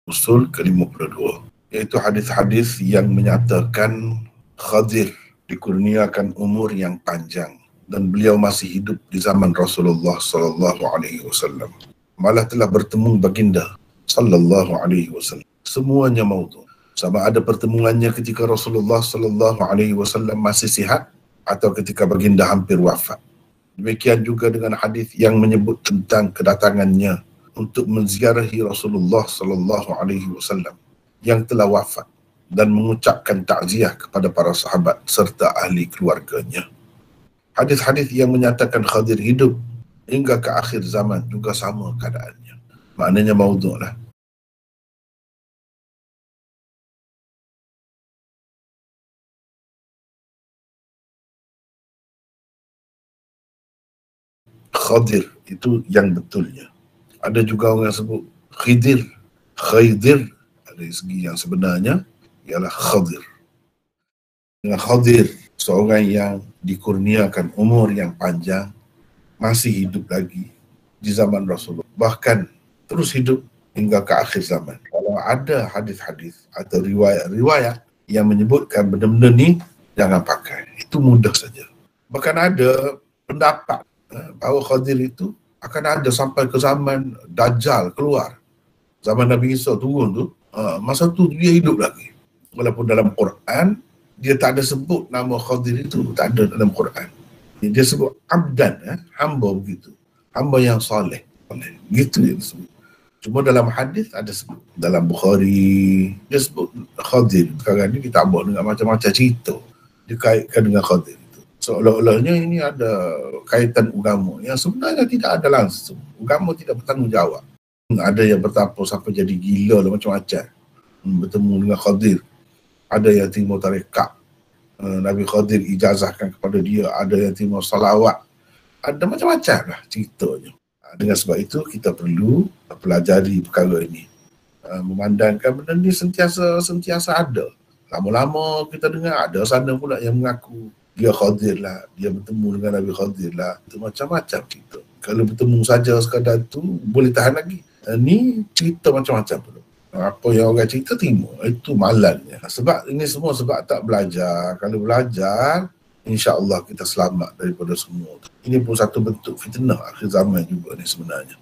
Usul ke-52, iaitu hadis-hadis yang menyatakan Khadir dikurniakan umur yang panjang dan beliau masih hidup di zaman Rasulullah sallallahu alaihi wasallam. Malah telah bertemu baginda sallallahu alaihi wasallam. Semuanya maudhu. Sama ada pertemuannya ketika Rasulullah sallallahu alaihi wasallam masih sihat atau ketika baginda hampir wafat. Demikian juga dengan hadis yang menyebut tentang kedatangannya untuk menziarahi Rasulullah sallallahu alaihi wasallam yang telah wafat dan mengucapkan takziah kepada para sahabat serta ahli keluarganya. Hadis-hadis yang menyatakan Khadir hidup hingga ke akhir zaman juga sama keadaannya. Maknanya maudhu' lah. Khadir itu yang betulnya. Ada juga orang yang sebut Khidir. Khidir dari segi yang sebenarnya ialah Khadir. Dengan Khadir, seorang yang dikurniakan umur yang panjang, masih hidup lagi di zaman Rasulullah. Bahkan terus hidup hingga ke akhir zaman. Kalau ada hadis-hadis atau riwayat-riwayat yang menyebutkan benda-benda ni, jangan pakai. Itu mudah saja. Bahkan ada pendapat bahawa Khadir itu akan ada sampai ke zaman Dajjal keluar. Zaman Nabi Isa turun tu, masa tu dia hidup lagi. Walaupun dalam Quran, dia tak ada sebut nama Khadir itu, tak ada dalam Quran. Dia sebut abdan, hamba begitu. Hamba yang soleh. Gitu dia sebut. Cuma dalam hadis ada sebut. Dalam Bukhari, dia sebut Khadir. Sekarang ni kita buat dengan macam-macam cerita. Dikaitkan dengan Khadir. Seolah-olahnya ini ada kaitan agama yang sebenarnya tidak ada langsung. Agama tidak bertanggungjawab. Ada yang bertapa sampai jadi gila lah macam-macam. Bertemu dengan Khadir. Ada yang terima tarekat. Nabi Khadir ijazahkan kepada dia. Ada yang terima salawat. Ada macam-macam lah ceritanya. Dengan sebab itu kita perlu pelajari perkara ini. Memandangkan benda ni sentiasa ada. Lama-lama kita dengar ada sana pula yang mengaku dia Khadir lah, dia bertemu dengan Nabi Khadir lah. Itu macam-macam cerita. Kalau bertemu saja sekadar tu, boleh tahan lagi. Ni cerita macam-macam pula. Apa yang orang cerita terima. Itu malalnya. Sebab ini semua sebab tak belajar. Kalau belajar, insya-Allah kita selamat daripada semua. Ini pun satu bentuk fitnah akhir zaman juga ni sebenarnya.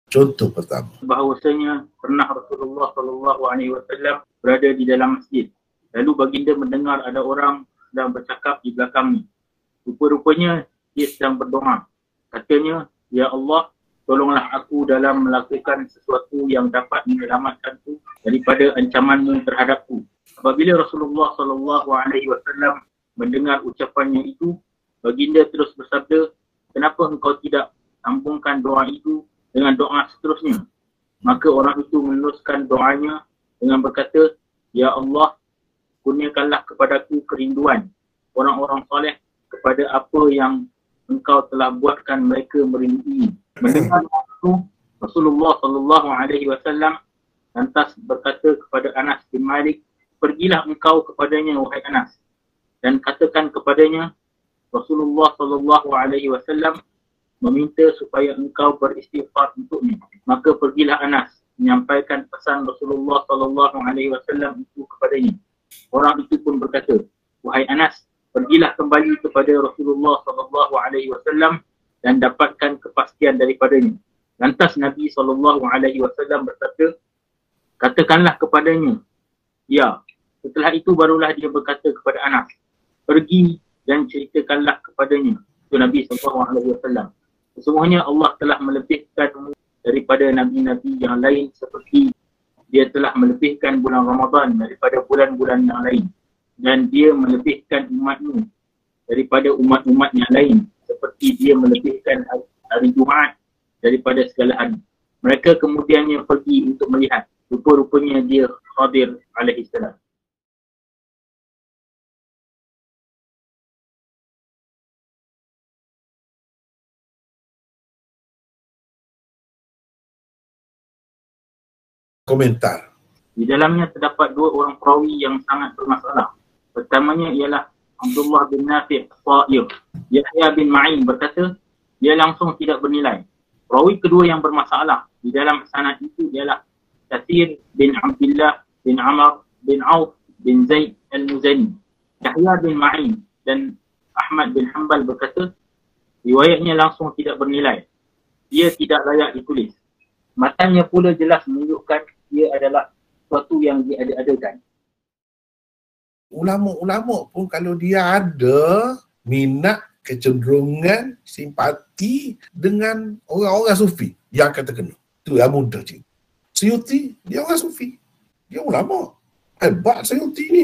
Contoh pertama, bahawasanya pernah Rasulullah SAW berada di dalam masjid. Lalu baginda mendengar ada orang sedang bercakap di belakangnya. Rupa-rupanya dia sedang berdoa. Katanya, "Ya Allah, tolonglah aku dalam melakukan sesuatu yang dapat menyelamatkanku daripada ancamanmu terhadapku." Apabila Rasulullah SAW mendengar ucapannya itu, baginda terus bersabda, "Kenapa engkau tidak sambungkan doa itu dengan doa seterusnya?" Maka orang itu meneruskan doanya dengan berkata, "Ya Allah, kurniakanlah kepadaku kerinduan orang-orang soleh kepada apa yang engkau telah buatkan mereka merindui." Mendengar itu, Rasulullah SAW lantas berkata kepada Anas bin Malik, "Pergilah engkau kepadanya, wahai Anas, dan katakan kepadanya, Rasulullah SAW meminta supaya engkau beristighfar untuknya." Maka pergilah Anas menyampaikan pesan Rasulullah SAW itu kepadanya. Orang itu pun berkata, "Wahai Anas, pergilah kembali kepada Rasulullah SAW dan dapatkan kepastian daripadanya." Lantas Nabi SAW berkata, "Katakanlah kepadanya, ya." Setelah itu barulah dia berkata kepada Anas, "Pergi dan ceritakanlah kepadanya." Itu Nabi SAW. Sesungguhnya Allah telah melebihkan daripada Nabi-Nabi yang lain seperti dia telah melebihkan bulan Ramadan daripada bulan-bulan yang lain. Dan dia melebihkan umatmu daripada umat-umat yang lain seperti dia melebihkan hari Jumaat daripada segala hari. Mereka kemudiannya pergi untuk melihat. Rupa-rupanya dia Khadir alaihissalam. komentar. Di dalamnya terdapat dua orang perawi yang sangat bermasalah. Pertamanya ialah Abdullah bin Nafi' Ta'ir. Yahya bin Ma'in berkata, dia langsung tidak bernilai. Rawi kedua yang bermasalah di dalam sanad itu ialah Kathir bin Abdullah bin Amr bin Auf bin Zaid al-Muzani. Yahya bin Ma'in dan Ahmad bin Hanbal berkata, riwayatnya langsung tidak bernilai. Dia tidak layak ditulis. Matanya pula jelas menunjukkan dia adalah sesuatu yang diada-adakan. Ulama-ulama pun kalau dia ada minat, kecenderungan, simpati dengan orang-orang sufi, dia akan terkena. Itu yang mudah cik. Suyuti, dia orang sufi. Dia ulama. Hebat Suyuti ni.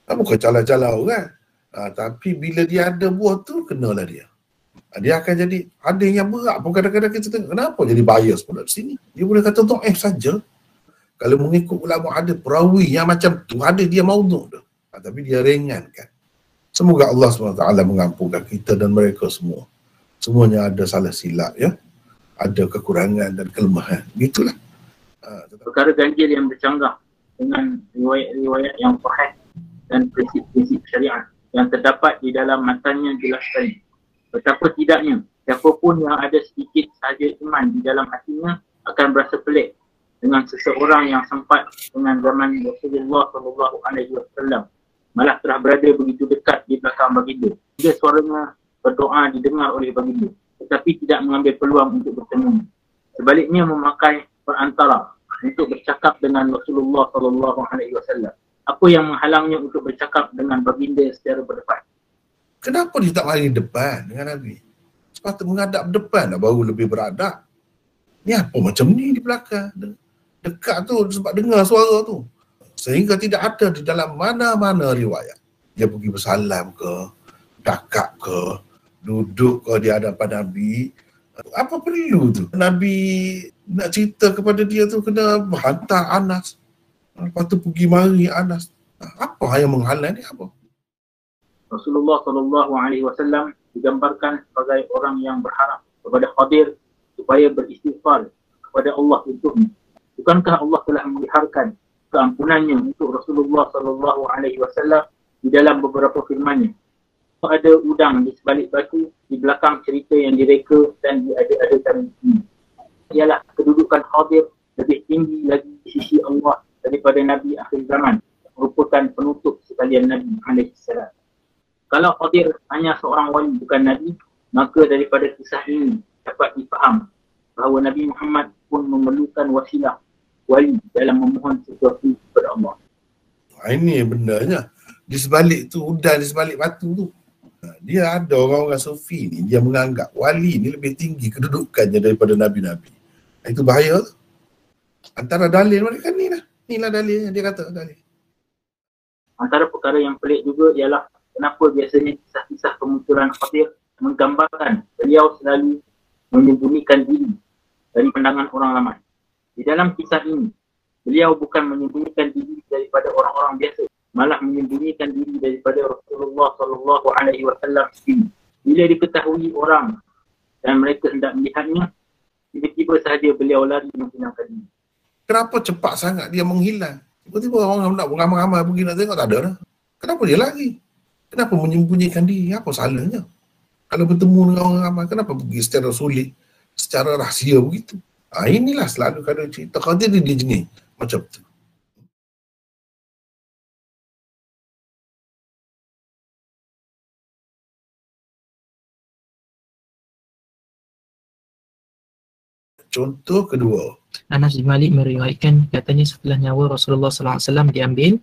Bukan cala-cala orang. Tapi bila dia ada buah tu, kenalah dia. Dia akan jadi, ada yang berat pun kadang-kadang kita tengok, kenapa jadi bias pula di sini? Dia boleh kata dhaif saja. Kalau mengikut ulama ada perawi yang macam tu, ada dia maudhu' dah. Tapi dia ringankan. Semoga Allah SWT mengampunkan kita dan mereka semua. Semuanya ada salah silap ya. Ada kekurangan dan kelemahan. Gitulah. Perkara ganjil yang bercanggah dengan riwayat-riwayat yang sahih dan prinsip-prinsip syariat yang terdapat di dalam matanya jelas sekali. Betapa tidaknya, siapapun yang ada sedikit sahaja iman di dalam hatinya akan berasa pelik dengan seseorang yang sempat dengan zaman Rasulullah SAW, malah telah berada begitu dekat di belakang baginda. Hingga suaranya berdoa didengar oleh baginda, tetapi tidak mengambil peluang untuk bertemu. Sebaliknya memakai perantara untuk bercakap dengan Rasulullah SAW. Apa yang menghalangnya untuk bercakap dengan baginda secara berdepan? Kenapa dia tak mari depan dengan Nabi? Sepatutnya menghadap depan lah baru lebih beradab. Ni apa macam ni di belakang? Dekat tu sebab dengar suara tu. Sehingga tidak ada di dalam mana-mana riwayat. Dia pergi bersalam ke, dakap ke, duduk ke di hadapan Nabi. Apa perlu tu? Nabi nak cerita kepada dia tu kena hantar Anas. Lepas tu pergi mari Anas. Apa yang menghalang ni apa? Rasulullah SAW digambarkan sebagai orang yang berharap kepada Khadir supaya beristighfar kepada Allah untuknya. Bukankah Allah telah meliharkan keampunannya untuk Rasulullah SAW di dalam beberapa firman-Nya? Ada udang di sebalik batu di belakang cerita yang direka dan diada-adakan ini. Ialah kedudukan Khadir lebih tinggi lagi di sisi Allah daripada Nabi akhir zaman, merupakan penutup sekalian Nabi alaihissalam. Kalau Khadir hanya seorang wali bukan Nabi, maka daripada kisah ini dapat difaham bahawa Nabi Muhammad pun memerlukan wasilah wali dalam memohon sesuatu kepada Allah. Ini benarnya. Di sebalik tu, udang di sebalik batu tu. Dia ada orang-orang sufi ni, dia menganggap wali ni lebih tinggi kedudukannya daripada Nabi-Nabi. Itu bahaya tu. Antara dalil mereka ni lah. Inilah dalil yang dia kata dalil. Antara perkara yang pelik juga ialah kenapa biasanya kisah-kisah kemunculan Khadir menggambarkan beliau selalu menyembunyikan diri dari pandangan orang ramai. Di dalam kisah ini, beliau bukan menyembunyikan diri daripada orang-orang biasa, malah menyembunyikan diri daripada Rasulullah SAW sendiri. Bila diketahui orang dan mereka hendak melihatnya, tiba-tiba sahaja beliau lari menghilangkan diri. Kenapa cepat sangat dia menghilang? Tiba-tiba orang nak ramai-ramai pergi nak tengok, tak ada dah. Kenapa dia lari? Kenapa menyembunyikan diri? Apa salahnya? Kalau bertemu dengan orang ramai, kenapa pergi secara sulit, secara rahsia begitu? Inilah selalu kalau cerita Khadir dia jenis macam tu. Contoh kedua, Anas bin Malik meriwayatkan, katanya setelah nyawa Rasulullah SAW diambil,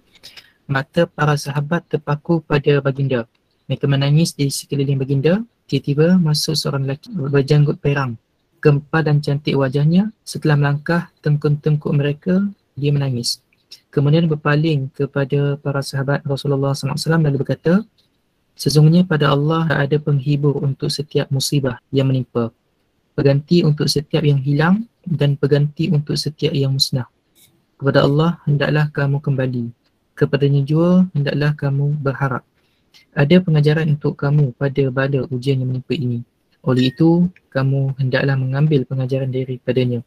mata para sahabat terpaku pada baginda. Mereka menangis di sekeliling baginda. Tiba-tiba masuk seorang lelaki berjanggut perang. Gempar dan cantik wajahnya. Setelah melangkah tengkuk-tengkuk mereka, dia menangis. Kemudian berpaling kepada para sahabat Rasulullah SAW lalu berkata, sesungguhnya pada Allah ada penghibur untuk setiap musibah yang menimpa, pengganti untuk setiap yang hilang, dan pengganti untuk setiap yang musnah. Kepada Allah hendaklah kamu kembali, kepadanya jua hendaklah kamu berharap. Ada pengajaran untuk kamu pada bala ujian yang menimpa ini. Oleh itu, kamu hendaklah mengambil pengajaran daripadanya.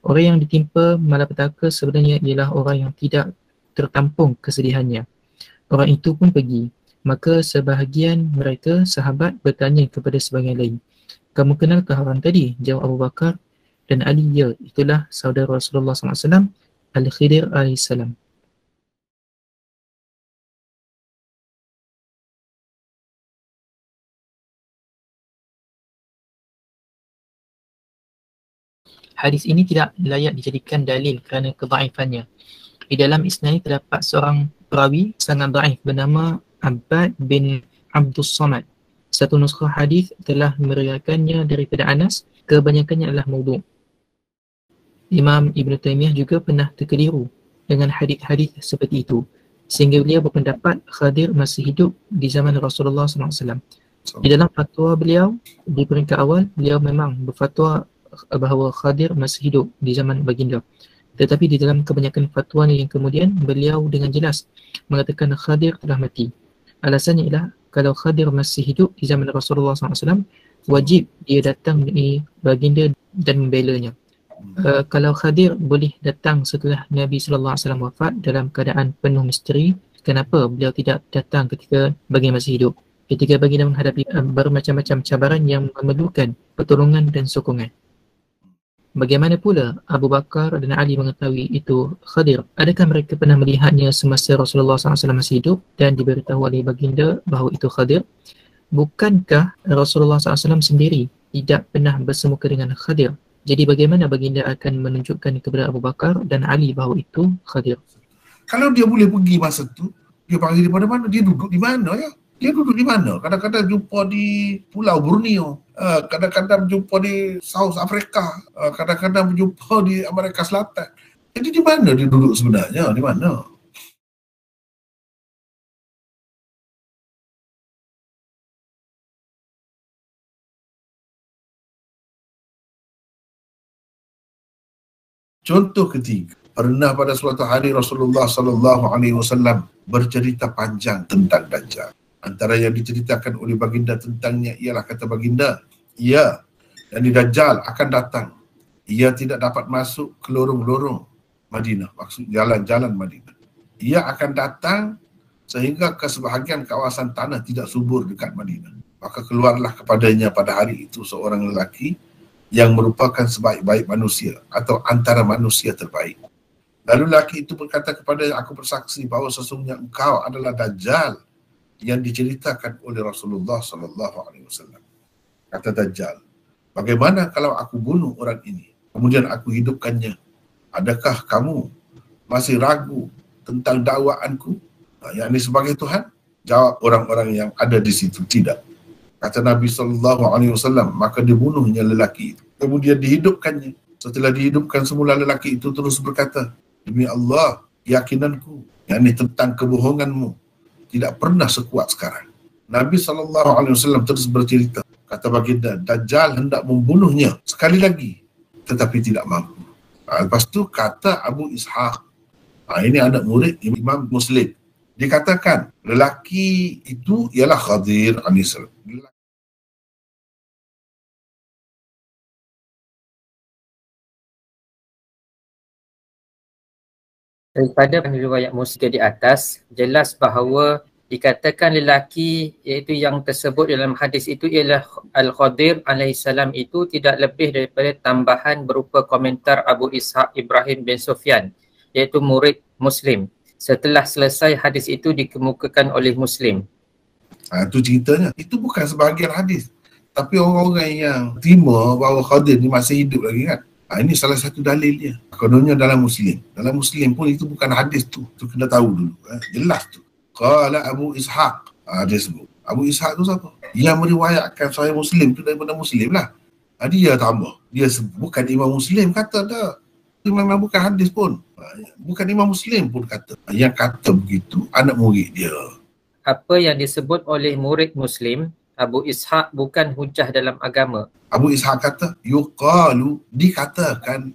Orang yang ditimpa malapetaka sebenarnya ialah orang yang tidak tertampung kesedihannya. Orang itu pun pergi. Maka sebahagian mereka sahabat bertanya kepada sebahagian lain, kamu kenalkah orang tadi? Jawab Abu Bakar dan Ali, ya, itulah saudara Rasulullah SAW, Al-Khidir AS. Hadis ini tidak layak dijadikan dalil kerana kedaifannya. Di dalam isnad terdapat seorang perawi sangat daif bernama Abbad bin Abdus Samad. Satu nuskhah hadis telah meriwayatkannya daripada Anas, kebanyakannya adalah maudhu'. Imam Ibn Taymiyah juga pernah terkeliru dengan hadis-hadis seperti itu, sehingga beliau berpendapat Khadir masih hidup di zaman Rasulullah SAW. Di dalam fatwa beliau, di peringkat awal, beliau memang berfatwa bahawa Khadir masih hidup di zaman baginda. Tetapi di dalam kebanyakan fatwa yang kemudian, beliau dengan jelas mengatakan Khadir telah mati. Alasannya ialah kalau Khadir masih hidup di zaman Rasulullah SAW, wajib dia datang di baginda dan membelanya. Kalau Khadir boleh datang setelah Nabi SAW wafat dalam keadaan penuh misteri, kenapa beliau tidak datang ketika baginda masih hidup? Ketika baginda menghadapi bermacam-macam cabaran yang memerlukan pertolongan dan sokongan. Bagaimana pula Abu Bakar dan Ali mengetahui itu Khadir? Adakah mereka pernah melihatnya semasa Rasulullah SAW masih hidup dan diberitahu oleh baginda bahawa itu Khadir? Bukankah Rasulullah SAW sendiri tidak pernah bersemuka dengan Khadir? Jadi bagaimana baginda akan menunjukkan kepada Abu Bakar dan Ali bahawa itu Khadir? Kalau dia boleh pergi masa tu, dia panggil di mana-mana, dia duduk di mana ya? Dia duduk di mana? Kadang-kadang jumpa di Pulau Borneo, kadang-kadang jumpa di South Africa, kadang-kadang jumpa di Amerika Selatan. Jadi di mana dia duduk sebenarnya? Di mana? Contoh ketiga, pernah pada suatu hari Rasulullah SAW bercerita panjang tentang Dajjal. Antara yang diceritakan oleh baginda tentangnya ialah kata baginda, ia, yakni Dajjal akan datang. Ia tidak dapat masuk ke lorong-lorong Madinah, maksud jalan-jalan Madinah. Ia akan datang sehingga ke sebahagian kawasan tanah tidak subur dekat Madinah. Maka keluarlah kepadanya pada hari itu seorang lelaki yang merupakan sebaik-baik manusia atau antara manusia terbaik. Lalu lelaki itu berkata kepada aku bersaksi bahawa sesungguhnya engkau adalah Dajjal yang diceritakan oleh Rasulullah SAW. Kata Dajjal, bagaimana kalau aku bunuh orang ini, kemudian aku hidupkannya? Adakah kamu masih ragu tentang dakwaanku, yakni sebagai Tuhan? Jawab orang-orang yang ada di situ, tidak. Kata Nabi SAW, maka dibunuhnya lelaki itu. Kemudian dihidupkannya. Setelah dihidupkan semula, lelaki itu terus berkata, demi Allah, keyakinanku, yakni tentang kebohonganmu, tidak pernah sekuat sekarang. Nabi SAW terus bercerita, kata baginda, Dajjal hendak membunuhnya sekali lagi, tetapi tidak mampu. Lepas tu kata Abu Ishaq, ini anak murid Imam Muslim, dikatakan lelaki itu ialah Khadir AS. Daripada riwayat Muslim di atas, jelas bahawa dikatakan lelaki iaitu yang tersebut dalam hadis itu ialah Al-Khadir alaihissalam itu tidak lebih daripada tambahan berupa komentar Abu Ishaq Ibrahim bin Sufyan, iaitu murid Muslim. Setelah selesai hadis itu dikemukakan oleh Muslim. Itu ceritanya. Itu bukan sebahagian hadis. Tapi orang-orang yang terima bahawa Khadir ni masih hidup lagi kan. Ini salah satu dalilnya. Kononnya dalam Muslim. Dalam Muslim pun itu bukan hadis tu. Tu kena tahu dulu. Jelas tu. Qala Abu Ishaq. Dia sebut. Abu Ishaq tu siapa? Yang meriwayatkan Sahih Muslim tu daripada Muslim lah. Dia tambah. Dia sebut. Bukan Imam Muslim kata dah. Memang bukan hadis pun. Bukan Imam Muslim pun kata. Yang kata begitu anak murid dia. Apa yang disebut oleh murid Muslim, Abu Ishaq bukan hujah dalam agama. Abu Ishaq kata, yuqalu, dikatakan.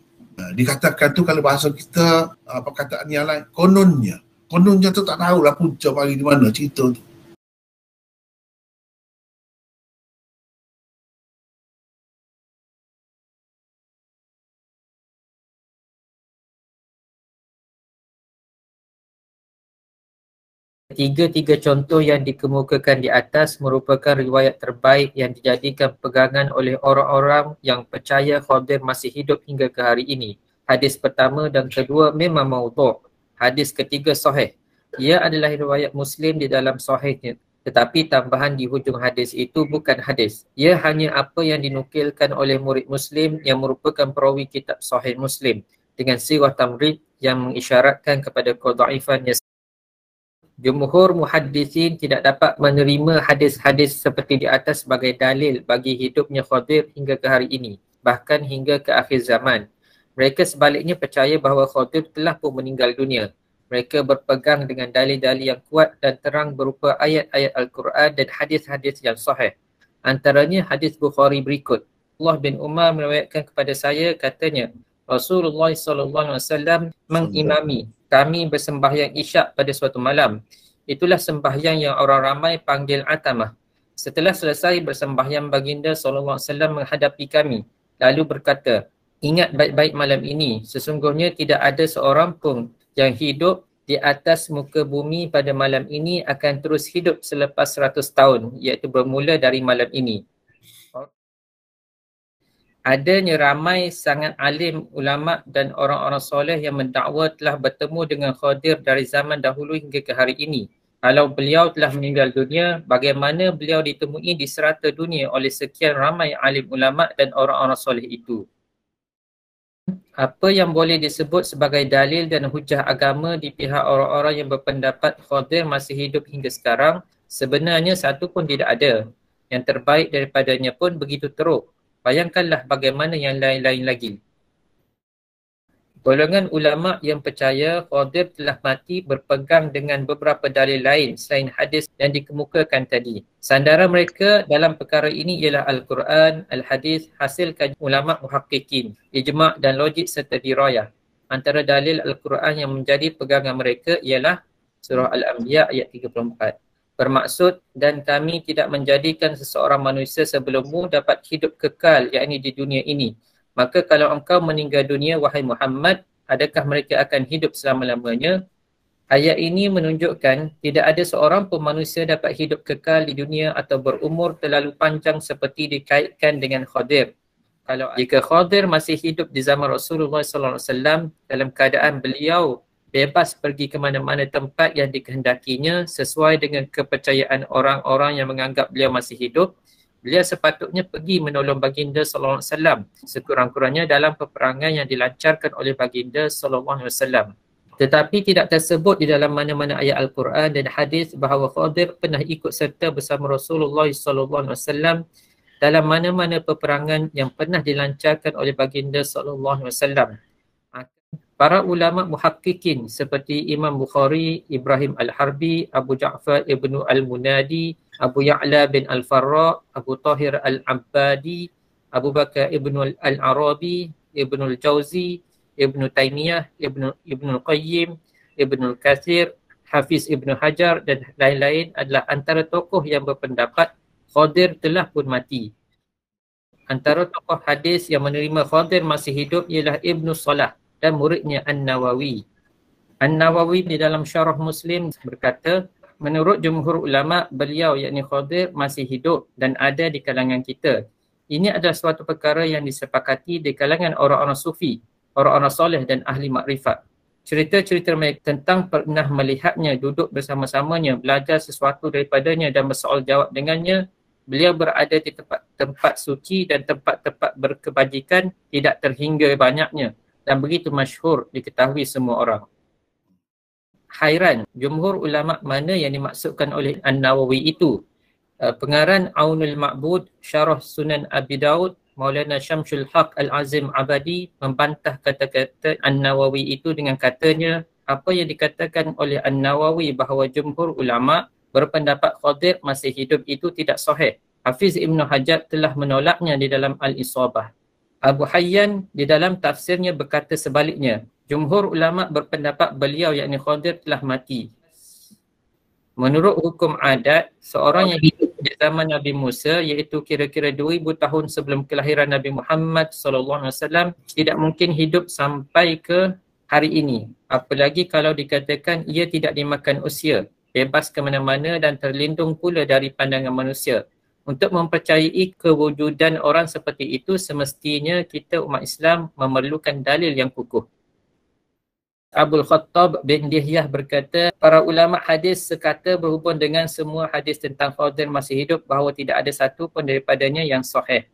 Dikatakan tu kalau bahasa kita, perkataan yang lain, kononnya. Kononnya tu tak tahulah punca mari di mana cerita tu. Tiga-tiga contoh yang dikemukakan di atas merupakan riwayat terbaik yang dijadikan pegangan oleh orang-orang yang percaya Khadir masih hidup hingga ke hari ini. Hadis pertama dan kedua memang maudhu'. Hadis ketiga sahih. Ia adalah riwayat Muslim di dalam sahihnya. Tetapi tambahan di hujung hadis itu bukan hadis. Ia hanya apa yang dinukilkan oleh murid Muslim yang merupakan perawi kitab Sahih Muslim dengan sirah tamrid yang mengisyaratkan kepada kedhaifannya. Jumhur muhaddisin tidak dapat menerima hadis-hadis seperti di atas sebagai dalil bagi hidupnya Khadir hingga ke hari ini, bahkan hingga ke akhir zaman. Mereka sebaliknya percaya bahawa Khadir telah pun meninggal dunia. Mereka berpegang dengan dalil-dalil yang kuat dan terang berupa ayat-ayat Al-Quran dan hadis-hadis yang sahih. Antaranya hadis Bukhari berikut. Allah bin Umar meriwayatkan kepada saya, katanya, Rasulullah SAW mengimami kami bersembahyang isyak pada suatu malam. Itulah sembahyang yang orang ramai panggil atamah. Setelah selesai bersembahyang, baginda SAW menghadapi kami lalu berkata, ingat baik-baik malam ini, sesungguhnya tidak ada seorang pun yang hidup di atas muka bumi pada malam ini akan terus hidup selepas 100 tahun, iaitu bermula dari malam ini. Adanya ramai sangat alim, ulama dan orang-orang soleh yang mendakwa telah bertemu dengan Khadir dari zaman dahulu hingga ke hari ini. Kalau beliau telah meninggal dunia, bagaimana beliau ditemui di serata dunia oleh sekian ramai alim ulama dan orang-orang soleh itu? Apa yang boleh disebut sebagai dalil dan hujah agama di pihak orang-orang yang berpendapat Khadir masih hidup hingga sekarang, sebenarnya satu pun tidak ada. Yang terbaik daripadanya pun begitu teruk. Bayangkanlah bagaimana yang lain-lain lagi. Golongan ulama yang percaya Khadir telah mati berpegang dengan beberapa dalil lain selain hadis yang dikemukakan tadi. Sandaran mereka dalam perkara ini ialah Al-Quran, Al-Hadis, hasil kajian ulama muhaqqiqin, ijma' dan logik serta dirayah. Antara dalil Al-Quran yang menjadi pegangan mereka ialah surah Al-Anbiya ayat 34. Bermaksud, dan kami tidak menjadikan seseorang manusia sebelummu dapat hidup kekal, yakni di dunia ini. Maka kalau engkau meninggal dunia, wahai Muhammad, adakah mereka akan hidup selama-lamanya? Ayat ini menunjukkan tidak ada seorang pun manusia dapat hidup kekal di dunia atau berumur terlalu panjang seperti dikaitkan dengan Khadir. Kalau jika Khadir masih hidup di zaman Rasulullah SAW dalam keadaan beliau bebas pergi ke mana-mana tempat yang dikehendakinya sesuai dengan kepercayaan orang-orang yang menganggap beliau masih hidup, beliau sepatutnya pergi menolong baginda sallallahu alaihi wasallam sekurang-kurangnya dalam peperangan yang dilancarkan oleh baginda sallallahu alaihi wasallam. Tetapi tidak tersebut di dalam mana-mana ayat Al-Quran dan hadis bahawa Khadir pernah ikut serta bersama Rasulullah sallallahu alaihi wasallam dalam mana-mana peperangan yang pernah dilancarkan oleh baginda sallallahu alaihi wasallam. Para ulama muhaqqiqin seperti Imam Bukhari, Ibrahim Al-Harbi, Abu Ja'far Ibn Al-Munadi, Abu Ya'la bin Al-Farra, Abu Tahir Al-Abbadi, Abu Bakar Ibn Al-Arabi, Ibn Al-Jawzi, Ibn Taymiyah, Ibn Al-Qayyim, Ibn Al-Kathir, Hafiz Ibn Hajar dan lain-lain adalah antara tokoh yang berpendapat Khadir telah pun mati. Antara tokoh hadis yang menerima Khadir masih hidup ialah Ibn Salah dan muridnya An-Nawawi. An-Nawawi di dalam Syarah Muslim berkata, menurut jumhur ulama, beliau yakni Khadir masih hidup dan ada di kalangan kita. Ini adalah suatu perkara yang disepakati di kalangan orang-orang sufi, orang-orang soleh dan ahli makrifat. Cerita-cerita mereka tentang pernah melihatnya duduk bersama-samanya, belajar sesuatu daripadanya dan bersoal jawab dengannya. Beliau berada di tempat suci dan tempat-tempat berkebajikan tidak terhingga banyaknya dan begitu masyhur diketahui semua orang. Hairan, jumhur ulama mana yang dimaksudkan oleh An-Nawawi itu? Pengarang Aunul Ma'bud, Syarah Sunan Abi Daud, Maulana Syamsul Haq Al-Azim Abadi membantah kata-kata An-Nawawi itu dengan katanya, apa yang dikatakan oleh An-Nawawi bahawa jumhur ulama berpendapat Khadir masih hidup itu tidak sahih. Hafiz Ibn Hajar telah menolaknya di dalam Al-Isabah. Abu Hayyan di dalam tafsirnya berkata sebaliknya. Jumhur ulama berpendapat beliau yakni Khadir telah mati. Menurut hukum adat, seorang yang hidup di zaman Nabi Musa iaitu kira-kira 2000 tahun sebelum kelahiran Nabi Muhammad SAW tidak mungkin hidup sampai ke hari ini. Apalagi kalau dikatakan ia tidak dimakan usia. bebas ke mana-mana dan terlindung pula dari pandangan manusia. Untuk mempercayai kewujudan orang seperti itu, semestinya kita umat Islam memerlukan dalil yang kukuh. Abdul Khattab bin Dihyah berkata, para ulama hadis sekata berhubung dengan semua hadis tentang Khadir masih hidup bahawa tidak ada satu pun daripadanya yang sahih.